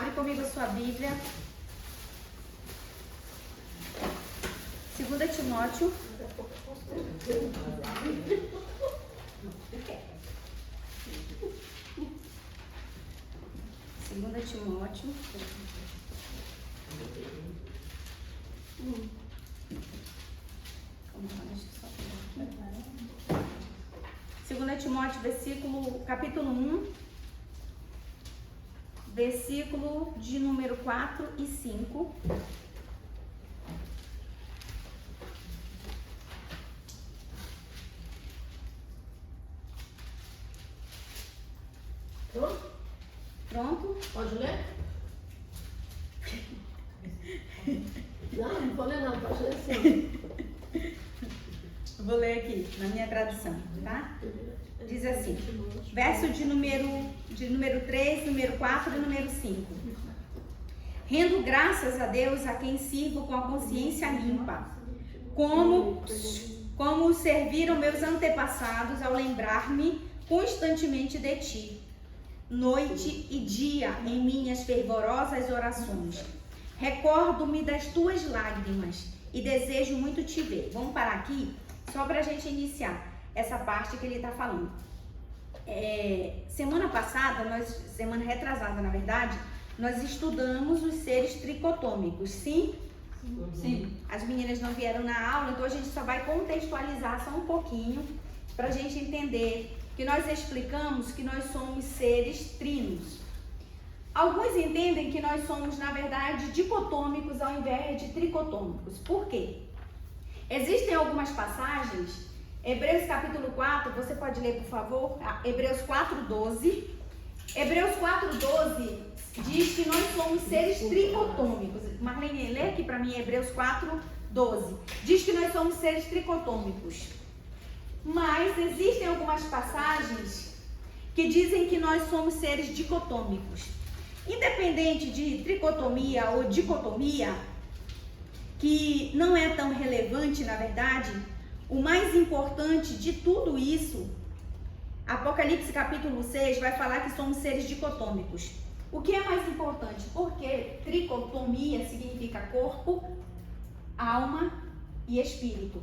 Abre comigo a sua Bíblia. 2 Timóteo. Segunda Timóteo. Segunda Timóteo, capítulo 1, versículo de número 4 e 5. Pronto? Pode ler? Não vou ler não, pode ler sim. Vou ler aqui, na minha tradução, tá? Diz assim, verso de número 3, número 4 e número 5. Rendo graças a Deus a quem sirvo com a consciência limpa, como serviram meus antepassados ao lembrar-me constantemente de ti, noite e dia em minhas fervorosas orações. Recordo-me das tuas lágrimas e desejo muito te ver. Vamos parar aqui, só para a gente iniciar essa parte que ele está falando. Semana passada, semana retrasada na verdade, nós estudamos os seres tricotômicos, sim? Sim. As meninas não vieram na aula, então a gente só vai contextualizar só um pouquinho para a gente entender que nós explicamos que nós somos seres trinos. Alguns entendem que nós somos, na verdade, dicotômicos ao invés de tricotômicos. Por quê? Existem algumas passagens, Hebreus capítulo 4, você pode ler, por favor? Hebreus 4:12. Hebreus 4:12 diz que nós somos seres tricotômicos. Marlene, lê aqui para mim Hebreus 4:12. Diz que nós somos seres tricotômicos. Mas existem algumas passagens que dizem que nós somos seres dicotômicos. Independente de tricotomia ou dicotomia, que não é tão relevante na verdade, o mais importante de tudo isso, Apocalipse capítulo 6 vai falar que somos seres dicotômicos. O que é mais importante? Porque tricotomia significa corpo, alma e espírito.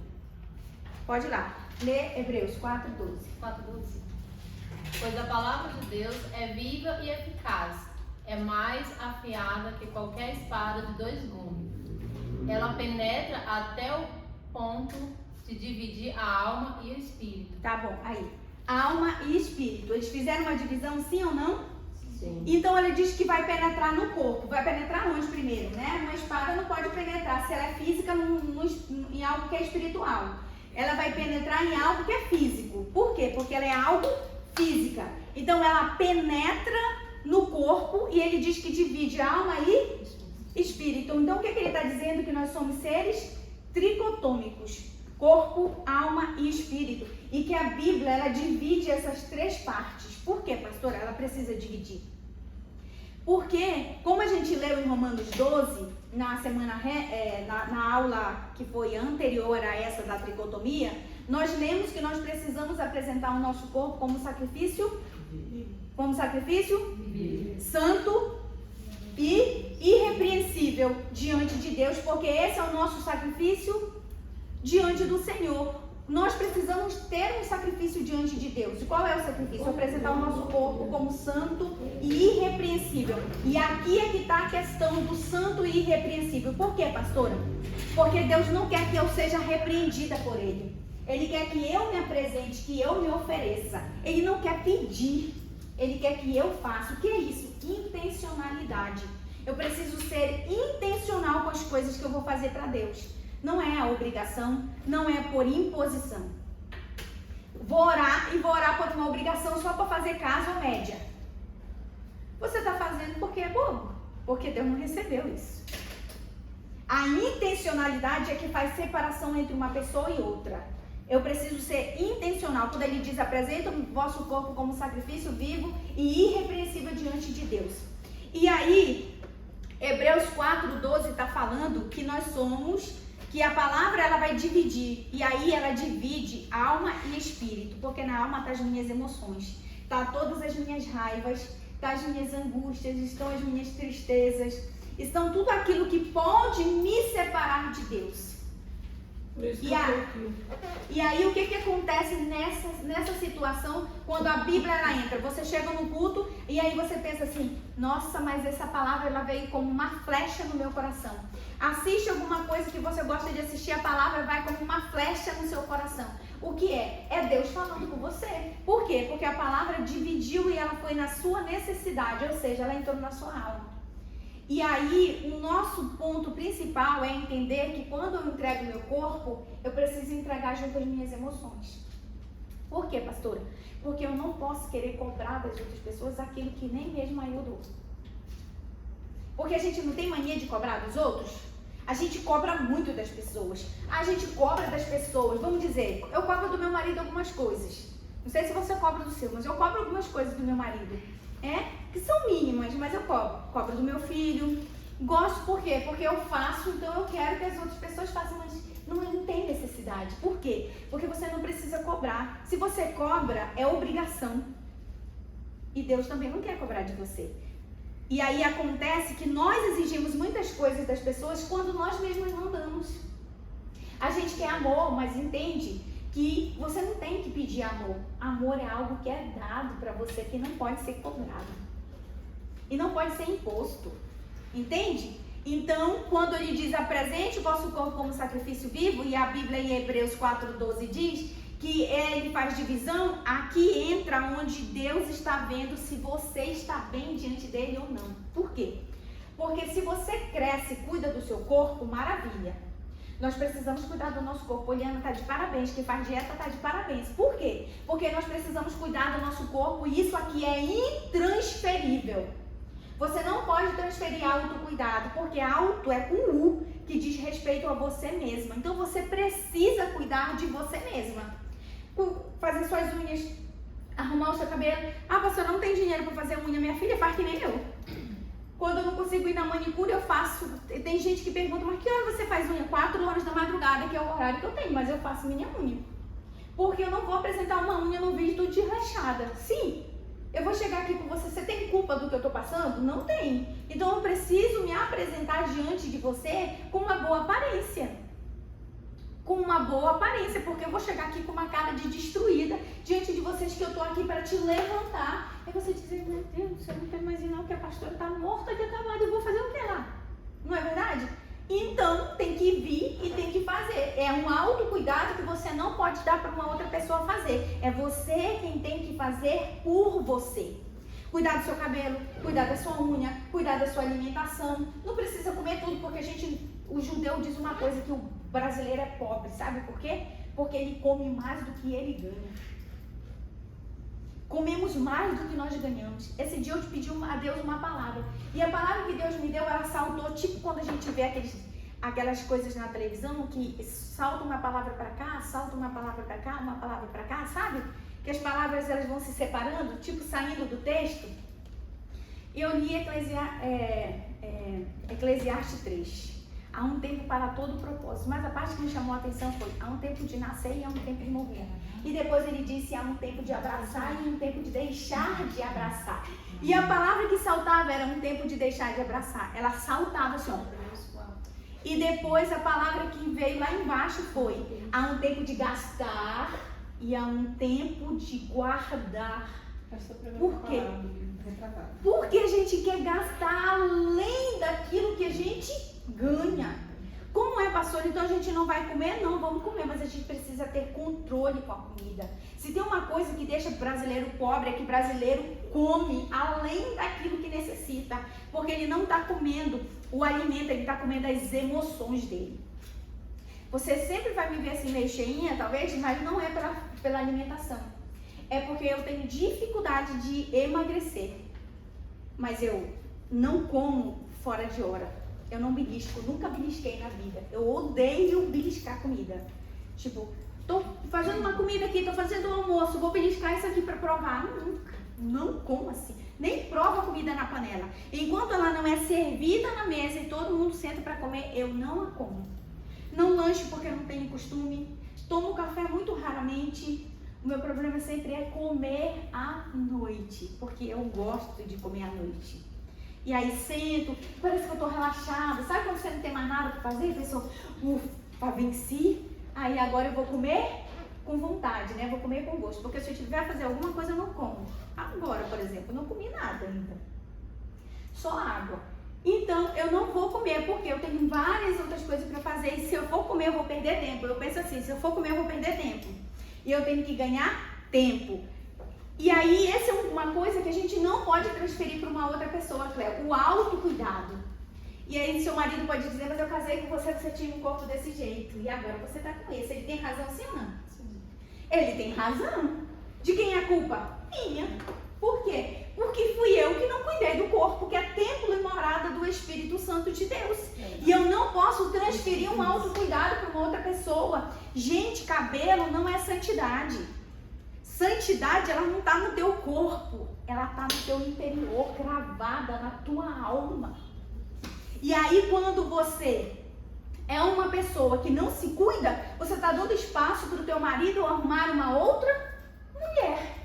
Pode ir lá, lê Hebreus 4:12. 4:12. Pois a palavra de Deus é viva e eficaz, é mais afiada que qualquer espada de 2 gumes. Ela penetra até o ponto de dividir a alma e o espírito. Tá bom, aí. Alma e espírito. Eles fizeram uma divisão, sim ou não? Sim. Então ele diz que vai penetrar no corpo. Vai penetrar onde primeiro, né? Uma espada não pode penetrar se ela é física em algo que é espiritual. Ela vai penetrar em algo que é físico. Por quê? Porque ela é algo física. Então ela penetra no corpo e ele diz que divide alma e espírito. Então o que ele está dizendo? Que nós somos seres tricotômicos. Corpo, alma e espírito. E que a Bíblia, ela divide essas 3 partes. Por quê, pastora? Ela precisa dividir. Porque, como a gente leu em Romanos 12, na aula que foi anterior a essa da tricotomia, nós lemos que nós precisamos apresentar o nosso corpo como sacrifício santo e irrepreensível diante de Deus, porque esse é o nosso sacrifício diante do Senhor. Nós precisamos ter um sacrifício diante de Deus. E qual é o sacrifício? Apresentar o nosso corpo como santo e irrepreensível. E aqui é que está a questão do santo e irrepreensível. Por quê, pastora? Porque Deus não quer que eu seja repreendida por Ele. Ele quer que eu me apresente, que eu me ofereça. Ele não quer pedir. Ele quer que eu faça. O que é isso? Intencionalidade. Eu preciso ser intencional com as coisas que eu vou fazer para Deus. Não é a obrigação, não é por imposição. Vou orar por uma obrigação só para fazer casa ou média. Você está fazendo porque é bobo, porque Deus não recebeu isso. A intencionalidade é que faz separação entre uma pessoa e outra. Eu preciso ser intencional. Quando ele diz, apresenta o vosso corpo como sacrifício vivo e irrepreensível diante de Deus. E aí, Hebreus 4:12 está falando que nós somos... que a palavra ela vai dividir, e aí ela divide alma e espírito, porque na alma tá as minhas emoções, tá todas as minhas raivas, as minhas angústias, estão as minhas tristezas, estão tudo aquilo que pode me separar de Deus. E aí o que acontece nessa situação quando a Bíblia ela entra? Você chega no culto e aí você pensa assim, nossa, mas essa palavra ela veio como uma flecha no meu coração. Assiste alguma coisa que você gosta de assistir, a palavra vai como uma flecha no seu coração. O que é? É Deus falando com você. Por quê? Porque a palavra dividiu e ela foi na sua necessidade, ou seja, ela entrou na sua alma. E aí, o nosso ponto principal é entender que quando eu entrego meu corpo, eu preciso entregar junto as minhas emoções. Por quê, pastora? Porque eu não posso querer cobrar das outras pessoas aquilo que nem mesmo eu dou. Porque a gente não tem mania de cobrar dos outros? A gente cobra muito das pessoas. A gente cobra das pessoas. Vamos dizer, eu cobro do meu marido algumas coisas. Não sei se você cobra do seu, mas eu cobro algumas coisas do meu marido. Que são mínimas, mas eu cobro do meu filho. Gosto por quê? Porque eu faço, então eu quero que as outras pessoas façam, mas não tem necessidade. Por quê? Porque você não precisa cobrar. Se você cobra, é obrigação. E Deus também não quer cobrar de você. E aí acontece que nós exigimos muitas coisas das pessoas quando nós mesmos não damos. A gente quer amor, mas entende que você não tem que pedir amor. Amor é algo que é dado para você, que não pode ser cobrado. E não pode ser imposto. Entende? Então, quando ele diz apresente o vosso corpo como sacrifício vivo, e a Bíblia em Hebreus 4:12 diz que ele faz divisão, aqui entra onde Deus está vendo se você está bem diante dele ou não. Por quê? Porque se você cresce e cuida do seu corpo, maravilha. Nós precisamos cuidar do nosso corpo. Poliana está de parabéns, quem faz dieta está de parabéns. Por quê? Porque nós precisamos cuidar do nosso corpo e isso aqui é intransferível. Você não pode transferir autocuidado, porque auto é com U, que diz respeito a você mesma. Então você precisa cuidar de você mesma. Fazer suas unhas, arrumar o seu cabelo. Ah, você não tem dinheiro para fazer unha, minha filha faz que nem eu. Quando eu não consigo ir na manicure, eu faço. Tem gente que pergunta, mas que hora você faz unha? 4 horas da madrugada, que é o horário que eu tenho, mas eu faço minha unha. Porque eu não vou apresentar uma unha no vídeo de rachada. Sim, eu vou chegar aqui com você tem culpa do que eu tô passando? Não tem. Então eu preciso me apresentar diante de você com uma boa aparência. Com uma boa aparência, porque eu vou chegar aqui com uma cara de destruída diante de vocês, que eu tô aqui para te levantar. E você dizer, meu Deus, você não quer mais ir não, que a pastora tá morta de acabado, eu vou fazer o que lá? Não é verdade? Então, tem que vir e tem que fazer. É um autocuidado que você não pode dar para uma outra pessoa fazer. É você quem tem que fazer por você. Cuidar do seu cabelo, cuidar da sua unha, cuidar da sua alimentação. Não precisa comer tudo, porque o judeu diz uma coisa, que o brasileiro é pobre. Sabe por quê? Porque ele come mais do que ele ganha. Comemos mais do que nós ganhamos. Esse dia eu te pedi a Deus uma palavra. E a palavra que Deus me deu, ela saltou, tipo quando a gente vê aquelas coisas na televisão, que salta uma palavra para cá, salta uma palavra para cá, uma palavra para cá, sabe? Que as palavras elas vão se separando, tipo saindo do texto. Eu li Eclesiastes 3. Há um tempo para todo propósito. Mas a parte que me chamou a atenção foi: há um tempo de nascer e há um tempo de morrer. E depois ele disse: há um tempo de abraçar e um tempo de deixar de abraçar. E a palavra que saltava era um tempo de deixar de abraçar. Ela saltava assim, ó. E depois a palavra que veio lá embaixo foi: há um tempo de gastar e há um tempo de guardar. Por quê? Porque a gente quer gastar além daquilo que a gente ganha. Como é, pastor? Então a gente não vai comer? Não, vamos comer, mas a gente precisa ter controle com a comida. Se tem uma coisa que deixa o brasileiro pobre, é que o brasileiro come além daquilo que necessita, porque ele não está comendo o alimento, ele está comendo as emoções dele. Você sempre vai me ver assim meio cheinha, talvez, mas não é pela alimentação. É porque eu tenho dificuldade de emagrecer, mas eu não como fora de hora. Eu não belisco, nunca belisquei na vida. Eu odeio beliscar comida. Tipo, tô fazendo uma comida aqui, tô fazendo um almoço, vou beliscar isso aqui para provar. Nunca, não como assim. Nem provo a comida na panela. Enquanto ela não é servida na mesa e todo mundo senta para comer, eu não a como. Não lancho porque eu não tenho costume. Tomo café muito raramente. O meu problema sempre é comer à noite, porque eu gosto de comer à noite. E aí sento, parece que eu tô relaxada. Sabe quando você não tem mais nada para fazer? Pessoa, venci. Aí agora eu vou comer com vontade, né? Vou comer com gosto. Porque se eu tiver a fazer alguma coisa, eu não como. Agora, por exemplo, eu não comi nada ainda. Só água. Então, eu não vou comer, porque eu tenho várias outras coisas para fazer. E se eu for comer, eu vou perder tempo. Eu penso assim, se eu for comer, eu vou perder tempo. E eu tenho que ganhar tempo. E aí, essa é uma coisa que a gente não pode transferir para uma outra pessoa, Cléo. O autocuidado. E aí, seu marido pode dizer, mas eu casei com você, você tinha um corpo desse jeito. E agora você está com esse. Ele tem razão, sim ou não? Sim. Ele tem razão. De quem é a culpa? Minha. Por quê? Porque fui eu que não cuidei do corpo, que é templo e morada do Espírito Santo de Deus. E eu não posso transferir um autocuidado para uma outra pessoa. Gente, cabelo não é santidade. Santidade, ela não está no teu corpo. Ela está no teu interior, gravada na tua alma. E aí, quando você é uma pessoa que não se cuida, você está dando espaço para o teu marido arrumar uma outra mulher.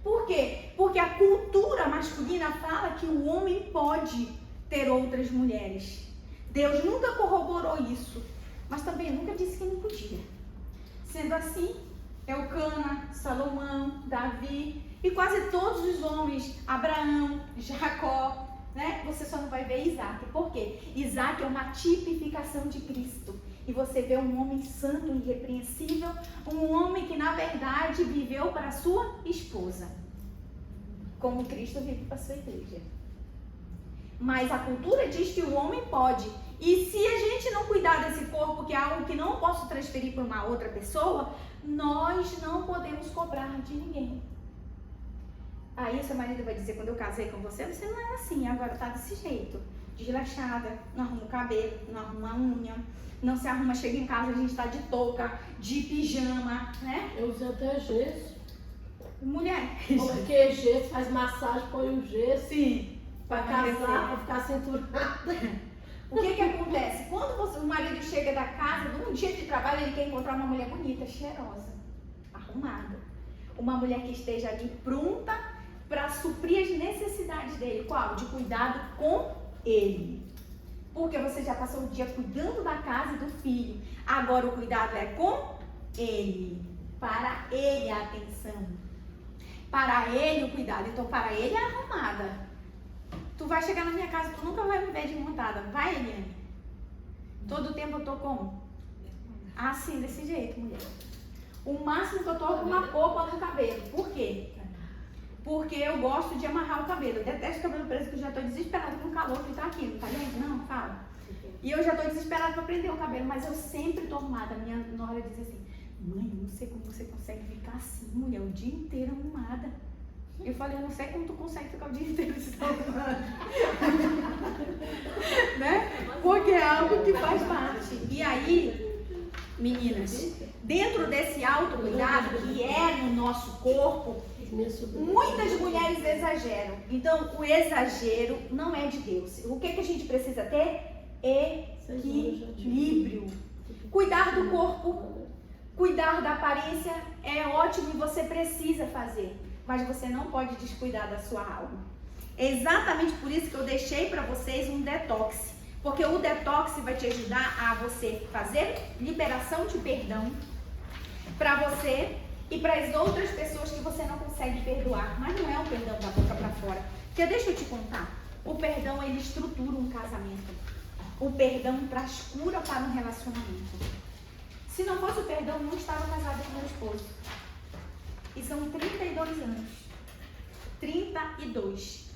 Por quê? Porque a cultura masculina fala que o homem pode ter outras mulheres. Deus nunca corroborou isso, mas também nunca disse que não podia. Sendo assim, Elcana, Salomão, Davi e quase todos os homens, Abraão, Jacó, né? Você só não vai ver Isaac. Por quê? Isaac é uma tipificação de Cristo. E você vê um homem santo, irrepreensível, um homem que na verdade viveu para a sua esposa, como Cristo vive para a sua igreja. Mas a cultura diz que o homem pode. E se a gente não cuidar desse corpo, que é algo que não posso transferir para uma outra pessoa, nós não podemos cobrar de ninguém. Aí seu marido vai dizer, quando eu casei com você, você não era assim, agora tá desse jeito. Desleixada, não arruma o cabelo, não arruma a unha, não se arruma, chega em casa, a gente tá de touca, de pijama, né? Eu uso até gesso. Mulher. Porque gesso, faz massagem, põe o gesso. Sim. Pra casar, pra ficar cinturada. O que acontece? Quando o marido chega da casa, num dia de trabalho, ele quer encontrar uma mulher bonita, cheirosa, arrumada. Uma mulher que esteja ali pronta para suprir as necessidades dele. Qual? De cuidado com ele. Porque você já passou o dia cuidando da casa e do filho. Agora o cuidado é com ele. Para ele a atenção. Para ele o cuidado. Então para ele é arrumada. Tu vai chegar na minha casa, tu nunca vai me ver desmontada. Vai, Eliane? Todo tempo eu tô como? Assim, desse jeito, mulher. O máximo que eu tô com uma polpa no cabelo. Por quê? Porque eu gosto de amarrar o cabelo. Eu detesto cabelo preso, que eu já tô desesperada com o calor que tá aqui. Não tá vendo? Não, fala. E eu já tô desesperada pra prender o cabelo, mas eu sempre tô arrumada. A minha nora diz assim, mãe, eu não sei como você consegue ficar assim, mulher, o dia inteiro arrumada. Eu falei, eu não sei como tu consegue ficar o dia inteiro desarrumada. Né? Porque é algo que faz parte. E aí, meninas, dentro desse autocuidado que é no nosso corpo, muitas mulheres exageram. Então, o exagero não é de Deus. O que a gente precisa ter? Equilíbrio. Cuidar do corpo, cuidar da aparência é ótimo e você precisa fazer. Mas você não pode descuidar da sua alma. É exatamente por isso que eu deixei para vocês um detox. Porque o detox vai te ajudar a você fazer liberação de perdão para você e para as outras pessoas que você não consegue perdoar. Mas não é o perdão da boca para fora. Porque deixa eu te contar. O perdão, ele estrutura um casamento. O perdão traz cura para um relacionamento. Se não fosse o perdão, eu não estava casada com meu esposo. E são 32 anos. 32.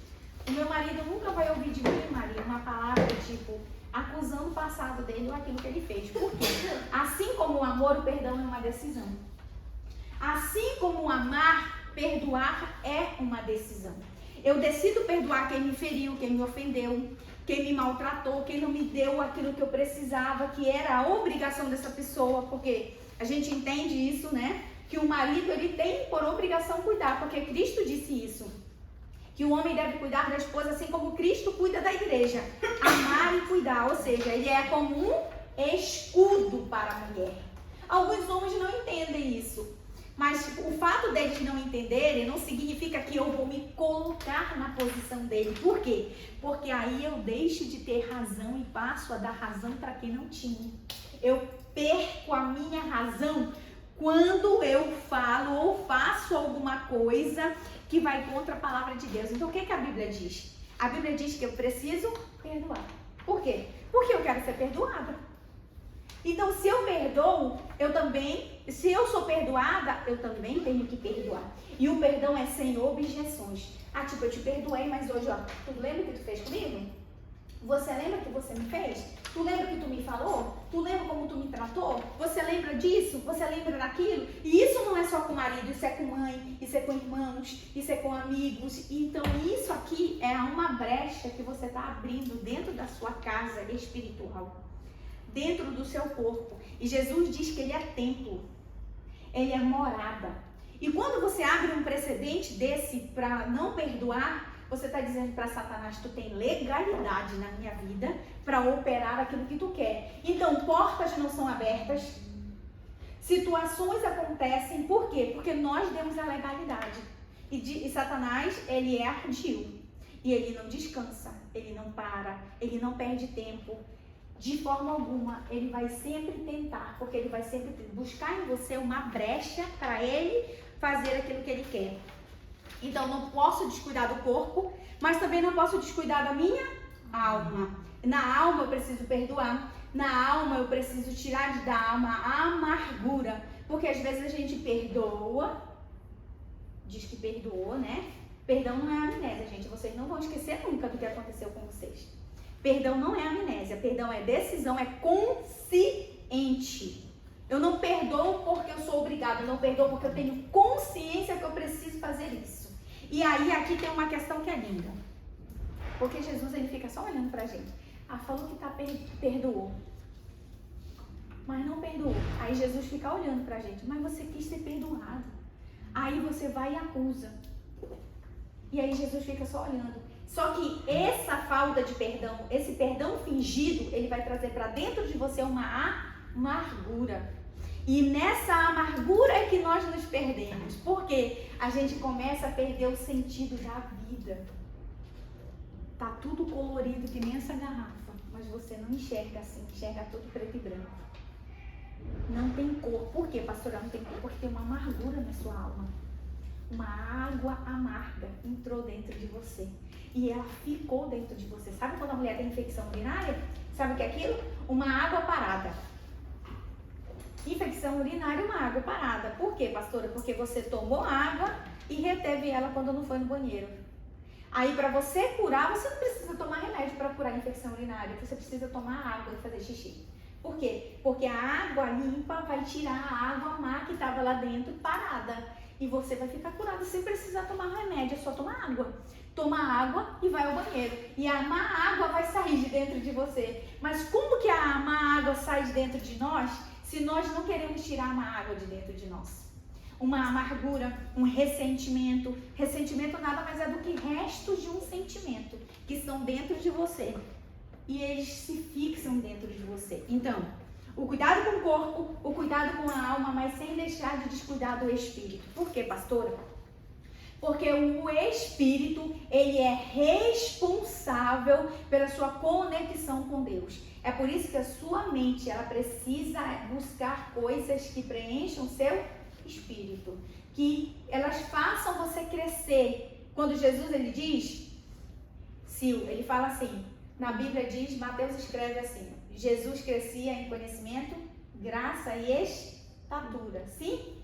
O meu marido nunca vai ouvir de mim, Maria, uma palavra tipo acusando o passado dele ou aquilo que ele fez. Por quê? Assim como o amor, o perdão é uma decisão. Assim como o amar, perdoar é uma decisão. Eu decido perdoar quem me feriu, quem me ofendeu, quem me maltratou, quem não me deu aquilo que eu precisava, que era a obrigação dessa pessoa, porque a gente entende isso, né? Que o marido, ele tem por obrigação cuidar, porque Cristo disse isso. Que o homem deve cuidar da esposa assim como Cristo cuida da igreja. Amar e cuidar, ou seja, ele é como um escudo para a mulher. Alguns homens não entendem isso. Mas o fato deles não entenderem não significa que eu vou me colocar na posição dele. Por quê? Porque aí eu deixo de ter razão e passo a dar razão para quem não tinha. Eu perco a minha razão quando eu falo ou faço alguma coisa que vai contra a palavra de Deus. Então o que a Bíblia diz? A Bíblia diz que eu preciso perdoar. Por quê? Porque eu quero ser perdoada. Então, se eu perdoo, se eu sou perdoada, eu também tenho que perdoar. E o perdão é sem objeções. Ah, tipo, eu te perdoei, mas hoje, ó, tu lembra o que tu fez comigo? Você lembra o que você me fez? Tu lembra o que tu me falou? Tu lembra como tu me tratou? Você lembra disso? Você lembra daquilo? E isso não é só com o marido, isso é com mãe, isso é com irmãos, isso é com amigos. Então, isso aqui é uma brecha que você está abrindo dentro da sua casa espiritual, dentro do seu corpo. E Jesus diz que ele é templo, ele é morada. E quando você abre um precedente desse para não perdoar, você está dizendo para Satanás, tu tem legalidade na minha vida para operar aquilo que tu quer. Então, portas não são abertas, situações acontecem, por quê? Porque nós demos a legalidade. E Satanás, ele é ardil. E ele não descansa, ele não para, ele não perde tempo. De forma alguma, ele vai sempre tentar, porque ele vai sempre buscar em você uma brecha para ele fazer aquilo que ele quer. Então, não posso descuidar do corpo, mas também não posso descuidar da minha alma. Na alma eu preciso perdoar, na alma eu preciso tirar da alma a amargura, porque às vezes a gente perdoa, diz que perdoou, né? Perdão não é amnésia, gente, vocês não vão esquecer nunca do que aconteceu com vocês. Perdão não é amnésia, perdão é decisão, é consciente. Eu não perdoo porque eu sou obrigado, eu não perdoo porque eu tenho consciência que eu preciso fazer isso. E aí aqui tem uma questão que é linda. Porque Jesus, ele fica só olhando pra gente. Ah, falou que perdoou, mas não perdoou. Aí Jesus fica olhando pra gente. Mas você quis ser perdoado. Aí você vai e acusa. E aí Jesus fica só olhando. Só que essa falta de perdão, esse perdão fingido, ele vai trazer para dentro de você uma amargura. E nessa amargura é que nós nos perdemos. Porque a gente começa a perder o sentido da vida. Tá tudo colorido que nem essa garrafa, mas você não enxerga assim, enxerga tudo preto e branco. Não tem cor. Por quê, pastora? Não tem cor? Porque tem uma amargura na sua alma. Uma água amarga entrou dentro de você. E ela ficou dentro de você. Sabe quando a mulher tem infecção urinária? Sabe o que é aquilo? Uma água parada. Infecção urinária é uma água parada. Por quê, pastora? Porque você tomou água e reteve ela quando não foi no banheiro. Aí, para você curar, você não precisa tomar remédio para curar a infecção urinária. Você precisa tomar água e fazer xixi. Por quê? Porque a água limpa vai tirar a água má que estava lá dentro parada. E você vai ficar curado sem precisar tomar remédio, é só tomar água. Toma água e vai ao banheiro. E a má água vai sair de dentro de você. Mas como que a má água sai de dentro de nós, se nós não queremos tirar a má água de dentro de nós? Uma amargura, um ressentimento. Ressentimento nada mais é do que restos de um sentimento que estão dentro de você. E eles se fixam dentro de você. Então, o cuidado com o corpo, o cuidado com a alma, mas sem deixar de descuidar do espírito. Por quê, pastora? Porque o espírito, ele é responsável pela sua conexão com Deus. É por isso que a sua mente, ela precisa buscar coisas que preencham o seu espírito, que elas façam você crescer. Quando Jesus, ele diz, ele fala assim, na Bíblia diz, Mateus escreve assim, Jesus crescia em conhecimento, graça e estatura. Sim?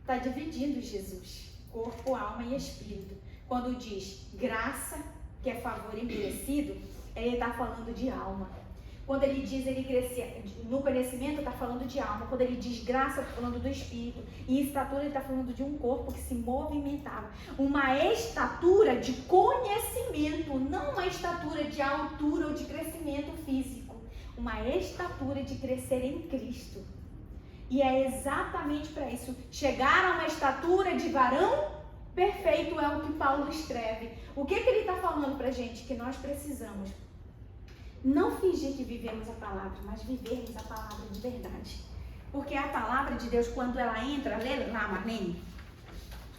Está dividindo Jesus, corpo, alma e espírito. Quando diz graça, que é favor imerecido, ele está falando de alma. Quando ele diz ele crescia no conhecimento, está falando de alma. Quando ele diz graça, está falando do espírito. E estatura, ele está falando de um corpo que se movimentava. Uma estatura de conhecimento, não uma estatura de altura ou de crescimento físico. Uma estatura de crescer em Cristo. E é exatamente para isso. Chegar a uma estatura de varão perfeito é o que Paulo escreve. O que ele está falando para a gente? Que nós precisamos não fingir que vivemos a palavra, mas vivermos a palavra de verdade. Porque a palavra de Deus, quando ela entra, lê lá, Marlene,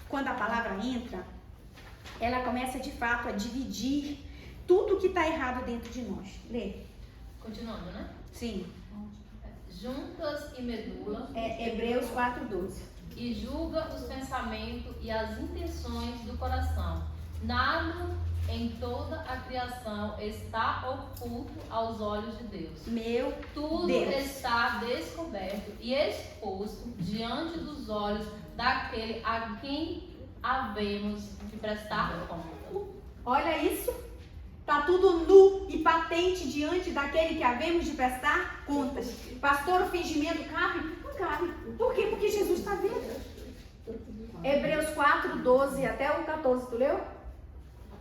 quando a palavra entra, ela começa de fato a dividir tudo que está errado dentro de nós. Lê. Continuando, né? Sim. Juntas e medula. Hebreus 4:12. E julga os pensamentos e as intenções do coração. Nada em toda a criação está oculto aos olhos de Deus. Meu Tudo Deus. está descoberto e exposto diante dos olhos daquele a quem havemos de prestar conta. Olha isso. Está tudo nu e patente diante daquele que havemos de prestar contas. Pastor, o fingimento cabe? Não cabe. Por quê? Porque Jesus está vendo. Hebreus 4:12 até o 14, tu leu?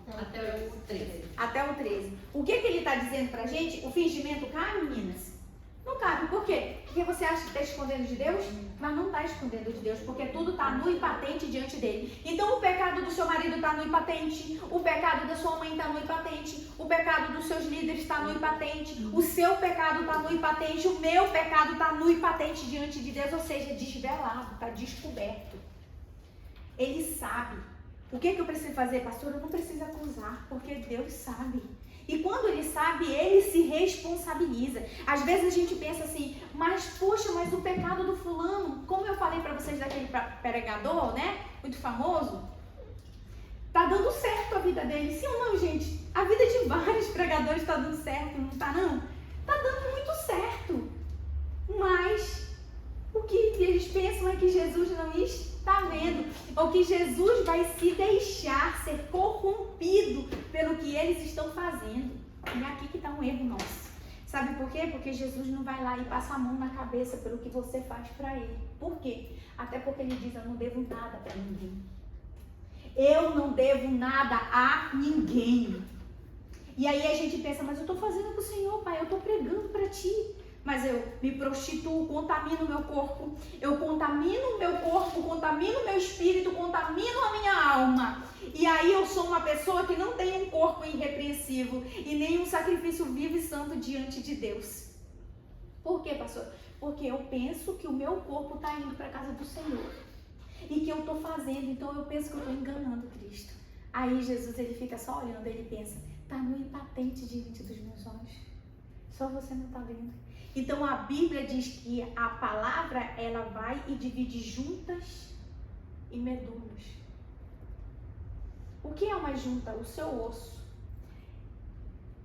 Até o 13. Até o 13. O que ele está dizendo pra gente? O fingimento cabe, meninas? Não cabe. Por quê? Porque você acha que está escondendo de Deus? Mas não está escondendo de Deus, porque tudo está nu e patente diante dele. Então o pecado do seu marido está nu e patente, o pecado da sua mãe está nu e patente, o pecado dos seus líderes está nu e patente, o seu pecado está nu e patente, o meu pecado está nu e patente diante de Deus, ou seja, desvelado, está descoberto. Ele sabe. O que eu preciso fazer, pastor? Eu não preciso acusar, porque Deus sabe. E quando ele sabe, ele se responsabiliza. Às vezes a gente pensa assim, mas poxa, mas o pecado do fulano, como eu falei para vocês daquele pregador, né? Muito famoso, tá dando certo a vida dele. Sim ou não, gente? A vida de vários pregadores tá dando certo, não tá não? Tá dando muito certo. Mas o que eles pensam é que Jesus não está vendo, ou que Jesus vai se deixar ser corrompido pelo que eles estão fazendo. E é aqui que está um erro nosso. Sabe por quê? Porque Jesus não vai lá e passa a mão na cabeça pelo que você faz para ele. Por quê? Até porque ele diz, eu não devo nada para ninguém. Eu não devo nada a ninguém. E aí a gente pensa, mas eu estou fazendo para o Senhor, Pai, eu estou pregando para Ti. Mas eu me prostituo, contamino o meu corpo, eu contamino o meu corpo, contamino o meu espírito, contamino a minha alma. E aí eu sou uma pessoa que não tem um corpo irrepreensível e nem um sacrifício vivo e santo diante de Deus. Por quê, pastor? Porque eu penso que o meu corpo está indo para a casa do Senhor. E que eu estou fazendo, então eu penso que eu estou enganando Cristo. Aí Jesus, ele fica só olhando, ele pensa, está no impatente diante dos meus olhos. Só você não está vendo. Então a Bíblia diz que a palavra, ela vai e divide juntas e medulas. O que é uma junta? O seu osso.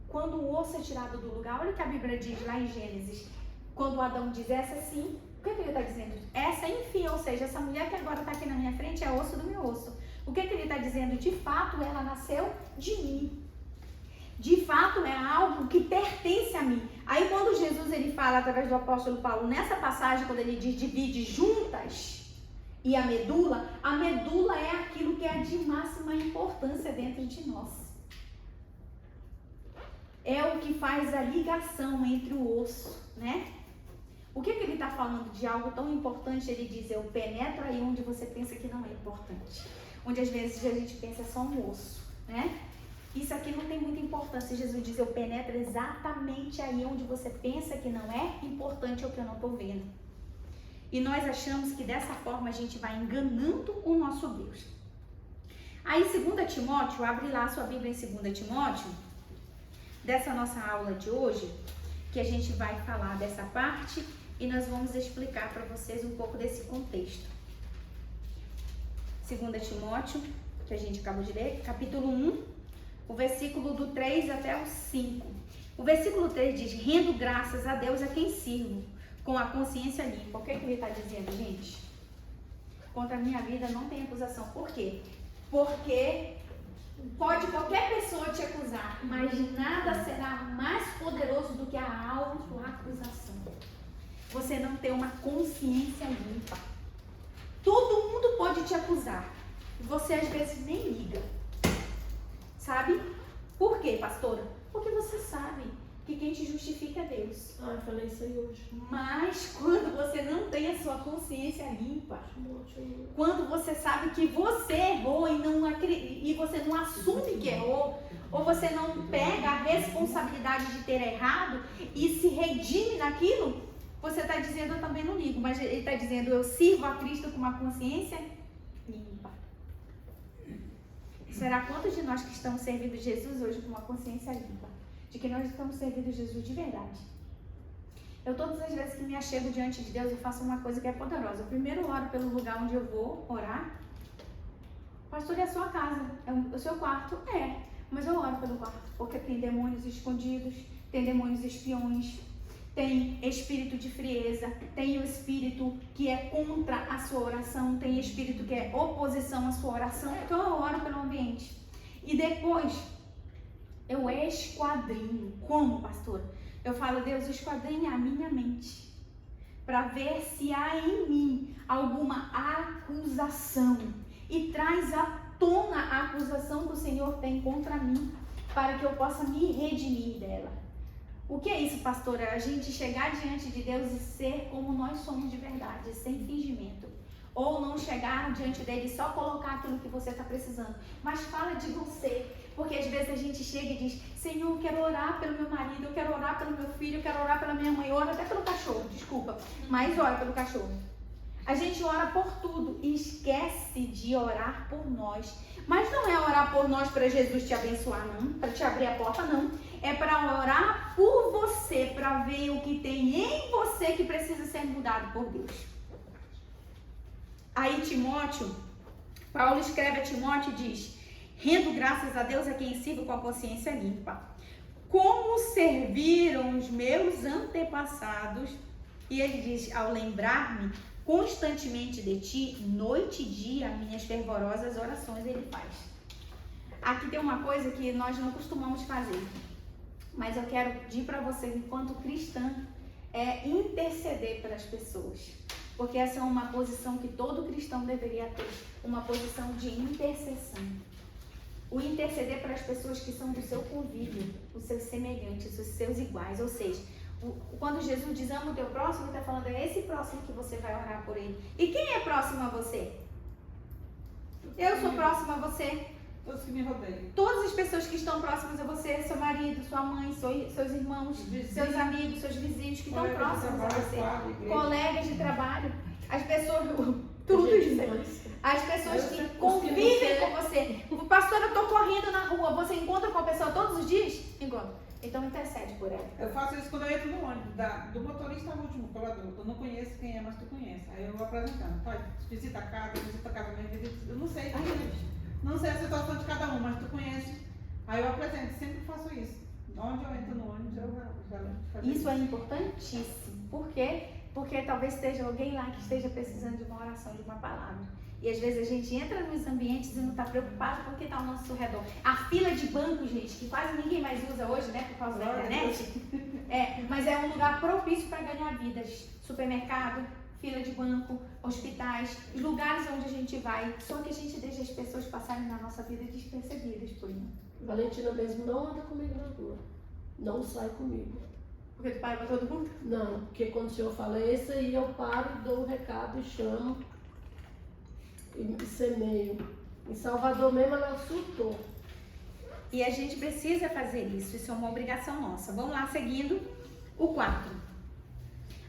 Quando o osso é tirado do lugar, olha o que a Bíblia diz lá em Gênesis. Quando Adão diz essa sim, o que ele está dizendo? Essa enfim, ou seja, essa mulher que agora está aqui na minha frente é osso do meu osso. O que ele está dizendo? De fato, ela nasceu de mim. De fato, é algo que pertence a mim. Aí quando Jesus ele fala através do apóstolo Paulo, nessa passagem, quando ele diz divide juntas e a medula é aquilo que é de máxima importância dentro de nós. É o que faz a ligação entre o osso, né? O que ele está falando de algo tão importante? Ele diz, eu penetro aí onde você pensa que não é importante. Onde às vezes a gente pensa só um osso, né? Isso aqui não tem muita importância. Jesus diz, eu penetro exatamente aí onde você pensa que não é importante ou que eu não estou vendo. E nós achamos que dessa forma a gente vai enganando o nosso Deus. Aí 2 Timóteo, abre lá sua Bíblia em 2 Timóteo, dessa nossa aula de hoje, que a gente vai falar dessa parte e nós vamos explicar para vocês um pouco desse contexto. 2 Timóteo, que a gente acabou de ler, capítulo 1, o versículo do 3 até o 5. O versículo 3 diz, rendo graças a Deus a quem sirvo, com a consciência limpa. O que ele está dizendo, gente? Contra a minha vida não tem acusação. Por quê? Porque pode qualquer pessoa te acusar, mas nada será mais poderoso do que a autoacusação. Você não ter uma consciência limpa. Todo mundo pode te acusar. Você às vezes nem liga. Sabe? Por quê, pastora? Porque você sabe que quem te justifica é Deus. Ah, eu falei isso aí hoje. Mas quando você não tem a sua consciência limpa, quando você sabe que você errou e você não assume que errou, ou você não pega a responsabilidade de ter errado e se redime naquilo, você está dizendo eu também não ligo, mas ele está dizendo eu sirvo a Cristo com uma consciência limpa. Será quantos de nós que estamos servindo Jesus hoje com uma consciência limpa? De que nós estamos servindo Jesus de verdade. Eu todas as vezes que me achego diante de Deus, eu faço uma coisa que é poderosa. Eu primeiro oro pelo lugar onde eu vou orar. Pastor, é a sua casa, é o seu quarto? É, mas eu oro pelo quarto, porque tem demônios escondidos, tem demônios espiões, tem espírito de frieza, tem o espírito que é contra a sua oração, tem espírito que é oposição à sua oração. Então eu oro pelo ambiente. E depois eu esquadrinho. Como, pastor? Eu falo, Deus, esquadrinha a minha mente para ver se há em mim alguma acusação. E traz à tona a acusação que o Senhor tem contra mim, para que eu possa me redimir dela. O que é isso, pastora? A gente chegar diante de Deus e ser como nós somos de verdade, sem fingimento. Ou não chegar diante dele e só colocar aquilo que você está precisando. Mas fala de você. Porque às vezes a gente chega e diz, Senhor, eu quero orar pelo meu marido, eu quero orar pelo meu filho, eu quero orar pela minha mãe, eu oro até pelo cachorro, desculpa, mas oro pelo cachorro. A gente ora por tudo e esquece de orar por nós. Mas não é orar por nós para Jesus te abençoar, não. Para te abrir a porta, não. É para orar por você, para ver o que tem em você que precisa ser mudado por Deus. Aí Timóteo, Paulo escreve a Timóteo e diz, rendo graças a Deus a quem sirvo com a consciência limpa. Como serviram os meus antepassados, e ele diz, ao lembrar-me constantemente de ti, noite e dia, minhas fervorosas orações ele faz. Aqui tem uma coisa que nós não costumamos fazer, mas eu quero pedir para vocês, enquanto cristã, é interceder pelas pessoas. Porque essa é uma posição que todo cristão deveria ter, uma posição de intercessão. O interceder para as pessoas que são do seu convívio, os seus semelhantes, os seus iguais, ou seja, quando Jesus diz ama o teu próximo, ele está falando, é esse próximo que você vai orar por ele. E quem é próximo a você? Eu sou próximo a você. Todos que me rodeiam. Todas as pessoas que estão próximas a você, seu marido, sua mãe, seus irmãos, seus amigos, seus vizinhos que estão próximos a você. Colegas de trabalho, as pessoas, tudo isso. As pessoas que convivem com você. Pastor, eu estou correndo na rua, você encontra com a pessoa todos os dias? Encontra. Então intercede por ela. Eu faço isso quando eu entro no ônibus, do motorista ao último colador. Eu não conheço quem é, mas tu conhece. Aí eu vou apresentando. Pode, visita a casa mesmo, eu não sei. Não sei a situação de cada um, mas tu conhece. Aí eu apresento, sempre faço isso. Onde eu entro no ônibus, eu já isso é importantíssimo. Por quê? Porque talvez esteja alguém lá que esteja precisando de uma oração, de uma palavra. E às vezes a gente entra nos ambientes e não está preocupado com o que está ao nosso redor. A fila de banco, gente, que quase ninguém mais usa hoje, né, por causa da internet. Mas é um lugar propício para ganhar vidas. Supermercado, fila de banco, hospitais, lugares onde a gente vai. Só que a gente deixa as pessoas passarem na nossa vida despercebidas por isso. Valentina mesmo não anda comigo na rua. Não sai comigo. Porque tu para pra todo mundo? Não, porque quando o senhor fala esse aí, eu paro e dou um recado e chamo. E semeio. Em Salvador mesmo ela surtou. E a gente precisa fazer isso é uma obrigação nossa. Vamos lá, seguindo o 4.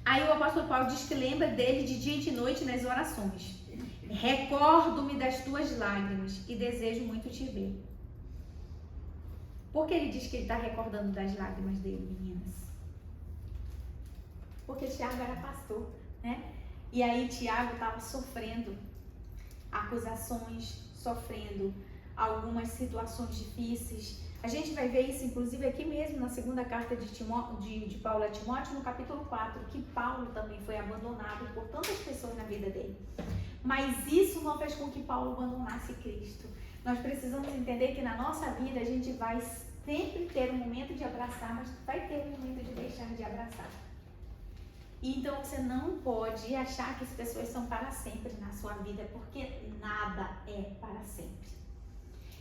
Aí o apóstolo Paulo diz que lembra dele de dia e de noite nas orações. Recordo-me das tuas lágrimas e desejo muito te ver. Por que ele diz que ele está recordando das lágrimas dele, meninas? Porque Tiago era pastor, né? E aí Tiago estava sofrendo acusações, sofrendo algumas situações difíceis. A gente vai ver isso, inclusive, aqui mesmo na segunda carta de Paulo a Timóteo, no capítulo 4, que Paulo também foi abandonado por tantas pessoas na vida dele. Mas isso não fez com que Paulo abandonasse Cristo. Nós precisamos entender que na nossa vida a gente vai sempre ter um momento de abraçar, mas vai ter um momento de deixar de abraçar. Então você não pode achar que as pessoas são para sempre na sua vida, porque nada é para sempre.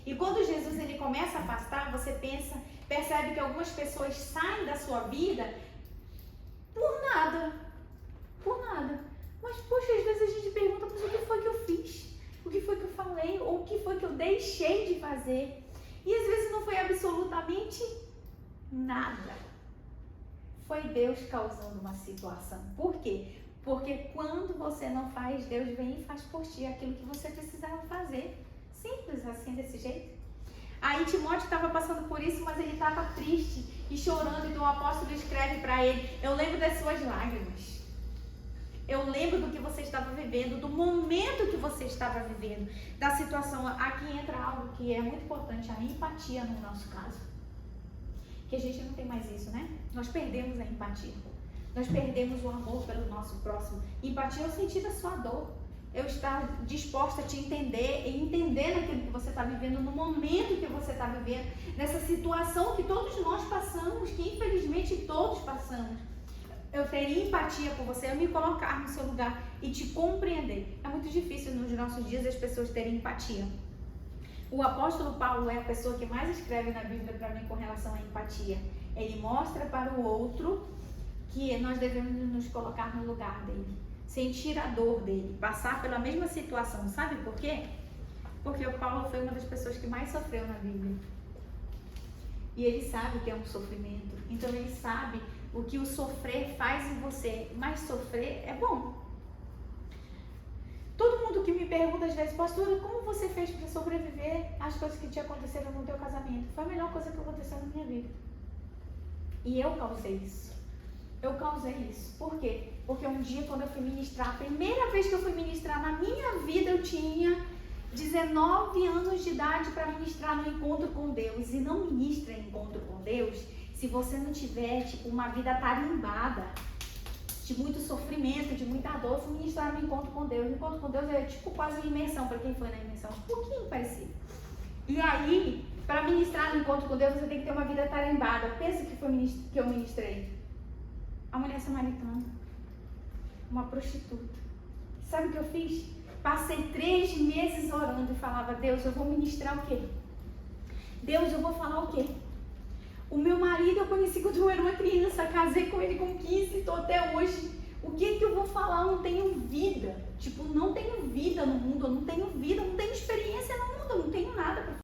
E quando Jesus ele começa a afastar, você percebe que algumas pessoas saem da sua vida por nada. Mas poxa, às vezes a gente pergunta, mas o que foi que eu fiz? O que foi que eu falei? Ou o que foi que eu deixei de fazer? E às vezes não foi absolutamente nada. foi Deus causando uma situação. Por quê? Porque quando você não faz, Deus vem e faz por ti aquilo que você precisava fazer. Simples assim, desse jeito. Aí Timóteo estava passando por isso, mas ele estava triste e chorando. Então o apóstolo escreve para ele: eu lembro das suas lágrimas. Eu lembro do que você estava vivendo, do momento que você estava vivendo, da situação. Aqui entra algo que é muito importante, a empatia no nosso caso. Que a gente não tem mais isso, né? Nós perdemos a empatia. Nós perdemos o amor pelo nosso próximo. Empatia é o sentir da sua dor. Eu estar disposta a te entender e entender naquilo que você está vivendo, no momento que você está vivendo, nessa situação que todos nós passamos, que infelizmente todos passamos. Eu teria empatia por você, eu me colocar no seu lugar e te compreender. É muito difícil nos nossos dias as pessoas terem empatia. O apóstolo Paulo é a pessoa que mais escreve na Bíblia para mim com relação à empatia. Ele mostra para o outro que nós devemos nos colocar no lugar dele, sentir a dor dele, passar pela mesma situação. Sabe por quê? Porque o Paulo foi uma das pessoas que mais sofreu na Bíblia. E ele sabe que é um sofrimento. Então ele sabe o que o sofrer faz em você. Mas sofrer é bom. Todo mundo que me pergunta às vezes: pastora, como você fez para sobreviver às coisas que te aconteceram no teu casamento? Foi a melhor coisa que aconteceu na minha vida. E eu causei isso. Eu causei isso. Por quê? Porque um dia, quando eu fui ministrar, a primeira vez que eu fui ministrar na minha vida, eu tinha 19 anos de idade para ministrar no encontro com Deus. E não ministra em encontro com Deus se você não tiver, tipo, uma vida tarimbada, de muito sofrimento, de muita dor. Se ministrar no encontro com Deus. O encontro com Deus é tipo quase uma imersão, para quem foi na imersão, um pouquinho parecido. E aí, para ministrar no encontro com Deus, você tem que ter uma vida tarimbada. Pensa que eu ministrei. A mulher samaritana, uma prostituta. Sabe o que eu fiz? Passei 3 meses orando e falava: Deus, eu vou ministrar o quê? Deus, eu vou falar o quê? O meu marido eu conheci quando eu era uma criança, casei com ele com 15, estou até hoje. O que eu vou falar? Eu não tenho vida. Tipo, não tenho vida no mundo, eu não tenho vida, não tenho experiência no mundo, eu não tenho nada para